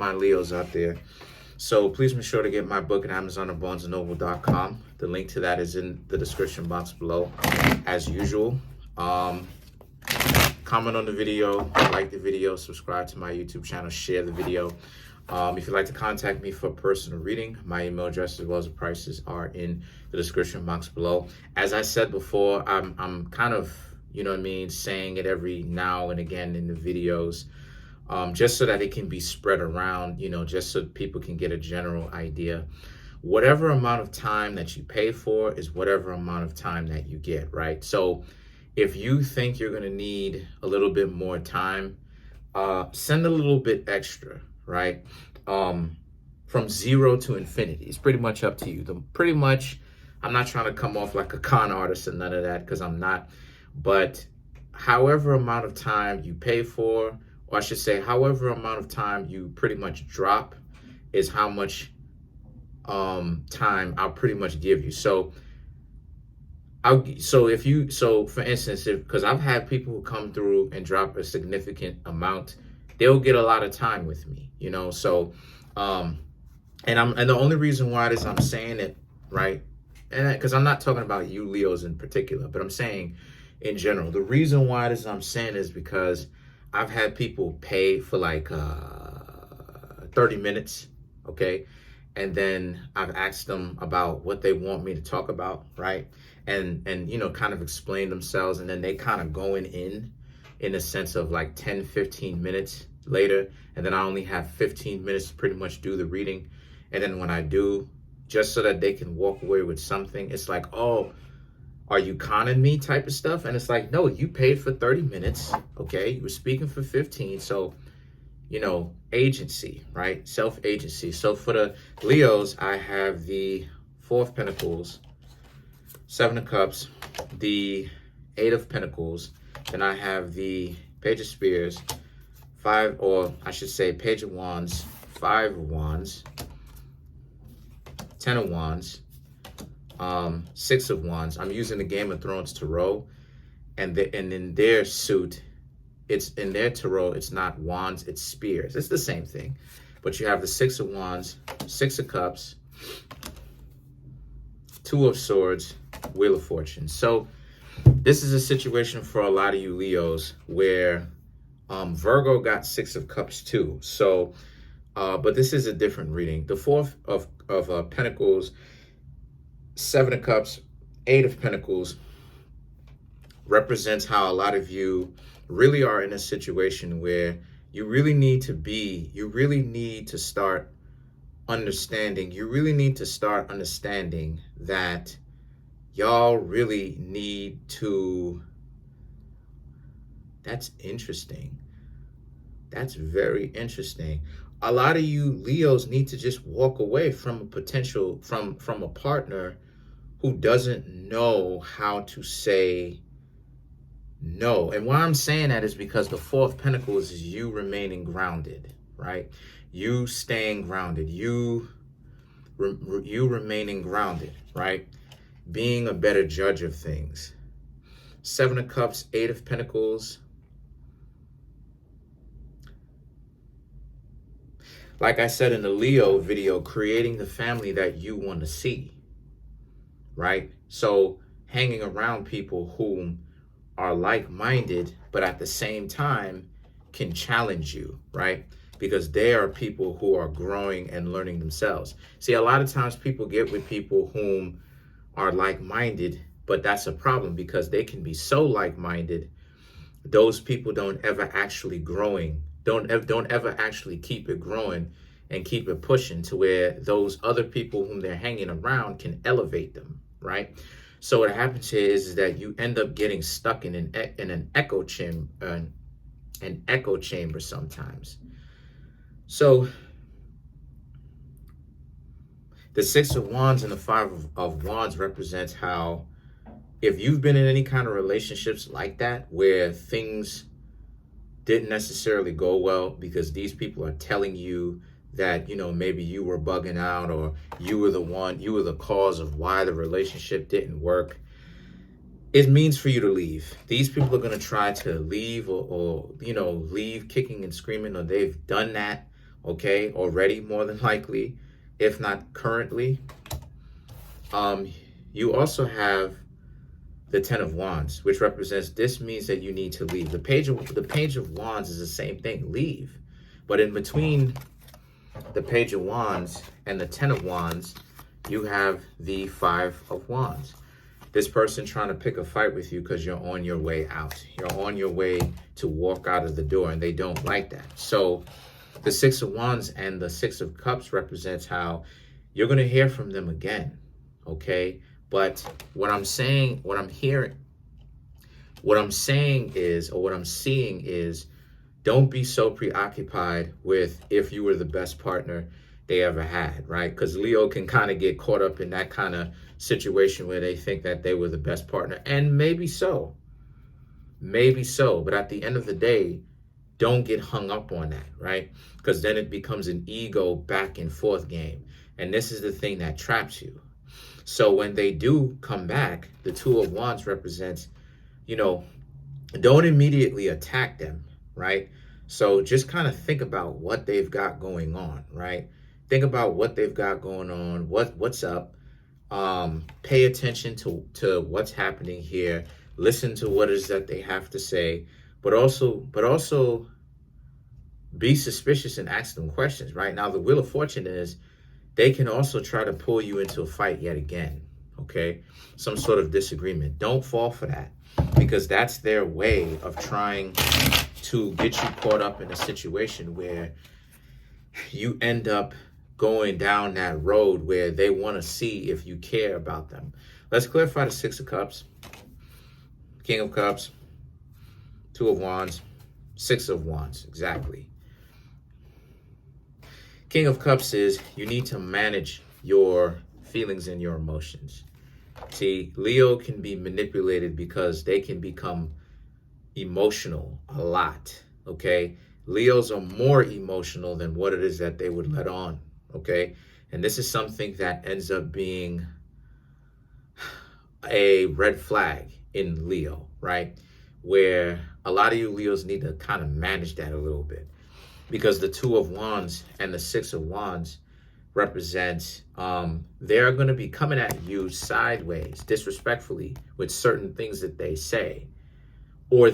my Leos out there. So please make sure to get my book at Amazon or BarnesandNoble.com. The link to that is in the description box below, as usual. Comment on the video, like the video, subscribe to my YouTube channel, share the video. If you'd like to contact me for a personal reading, my email address as well as the prices are in the description box below. As I said before, I'm kind of, you know what I mean, saying it every now and again in the videos, just so that it can be spread around, you know, just so people can get a general idea. Whatever amount of time that you pay for is whatever amount of time that you get, right? So if you think you're going to need a little bit more time, send a little bit extra, right? From 0 to infinity. It's pretty much up to you. I'm not trying to come off like a con artist and none of that, because I'm not. But however amount of time you pay for, or I should say, however amount of time you pretty much drop is how much time I'll pretty much give you. So for instance, because I've had people who come through and drop a significant amount, they'll get a lot of time with me, you know. So and the only reason why I'm saying it, right, and because I'm not talking about you Leos in particular, but I'm saying in general, the reason why I'm saying is because I've had people pay for like 30 minutes, okay, and then I've asked them about what they want me to talk about, right? And you know, kind of explain themselves, and then they kind of going in a sense of like 10, 15 minutes later, and then I only have 15 minutes to pretty much do the reading. And then when I do, just so that they can walk away with something, it's like, oh, are you conning me type of stuff? And it's like, no, you paid for 30 minutes, okay? You were speaking for 15, so, you know, agency, right? Self-agency. So for the Leos, I have the 4 of Pentacles, 7 of Cups, the 8 of Pentacles, then I have the Page of Spears, 5, or I should say Page of Wands, 5 of Wands, 10 of Wands, 6 of Wands. I'm using the Game of Thrones Tarot, and in their suit, it's in their tarot, it's not wands, it's spears. It's the same thing. But you have the 6 of Wands, 6 of Cups, 2 of Swords, Wheel of Fortune. So this is a situation for a lot of you Leos where Virgo got 6 of Cups too. So, but this is a different reading. The 4 of Pentacles, 7 of Cups, 8 of Pentacles represents how a lot of you really are in a situation where you really need to start understanding that y'all really need to, that's interesting. That's very interesting. A lot of you Leos need to just walk away from a potential, from a partner who doesn't know how to say no. And why I'm saying that is because the 4 of Pentacles is you remaining grounded, right? You staying grounded, you remaining grounded, right? Being a better judge of things. 7 of Cups, 8 of Pentacles. Like I said in the Leo video, creating the family that you want to see, right? So hanging around people whom are like-minded, but at the same time can challenge you, right? Because they are people who are growing and learning themselves. See, a lot of times people get with people whom are like-minded, but that's a problem because they can be so like-minded, those people don't ever actually growing, don't ever actually keep it growing and keep it pushing to where those other people whom they're hanging around can elevate them, right? So what happens here is that you end up getting stuck in an echo chamber, sometimes. So the 6 of Wands and the 5 of Wands represents how if you've been in any kind of relationships like that where things didn't necessarily go well because these people are telling you that, you know, maybe you were bugging out or you were the cause of why the relationship didn't work, it means for you to leave. These people are going to try to leave or you know, leave kicking and screaming, or they've done that okay, already more than likely, if not currently. You also have the Ten of Wands, which represents, this means that you need to leave. The Page of Wands is the same thing, leave. But in between the Page of Wands and the Ten of Wands, you have the Five of Wands. This person trying to pick a fight with you because you're on your way out. You're on your way to walk out of the door, and they don't like that. So the Six of Wands and the Six of Cups represents how you're going to hear from them again, okay? But what I'm saying is, don't be so preoccupied with if you were the best partner they ever had, right? Because Leo can kind of get caught up in that kind of situation where they think that they were the best partner. And maybe so. Maybe so. But at the end of the day, don't get hung up on that, right? Because then it becomes an ego back and forth game. And this is the thing that traps you. So when they do come back, the Two of Wands represents, don't immediately attack them, right? So just kind of think about what they've got going on, right? Think about what they've got going on, what's up. Pay attention to what's happening here. Listen to what it is that they have to say, but also be suspicious and ask them questions, right? Now, the Wheel of Fortune is, they can also try to pull you into a fight yet again, okay? Some sort of disagreement. Don't fall for that, because that's their way of trying to get you caught up in a situation where you end up going down that road where they want to see if you care about them. Let's clarify the Six of Cups, King of Cups, Two of Wands, Six of Wands, exactly. King of Cups is, you need to manage your feelings and your emotions. See, Leo can be manipulated because they can become emotional a lot, okay? Leos are more emotional than what it is that they would let on, okay? And this is something that ends up being a red flag in Leo, right? Where a lot of you Leos need to kind of manage that a little bit. Because the Two of Wands and the Six of Wands represents, they're going to be coming at you sideways, disrespectfully, with certain things that they say, or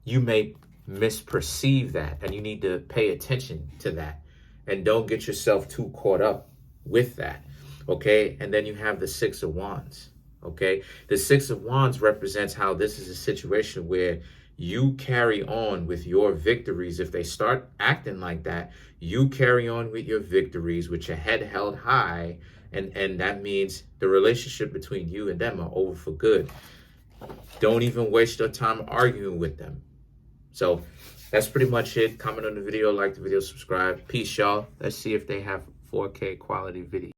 you may misperceive that, and you need to pay attention to that, and don't get yourself too caught up with that, okay? And then you have the Six of Wands, okay? The Six of Wands represents how this is a situation where you carry on with your victories. If they start acting like that, you carry on with your victories with your head held high, and that means the relationship between you and them are over for good. Don't even waste your time arguing with them. So that's pretty much it. Comment on the video, like the video, subscribe. Peace, y'all. Let's see if they have 4K quality video.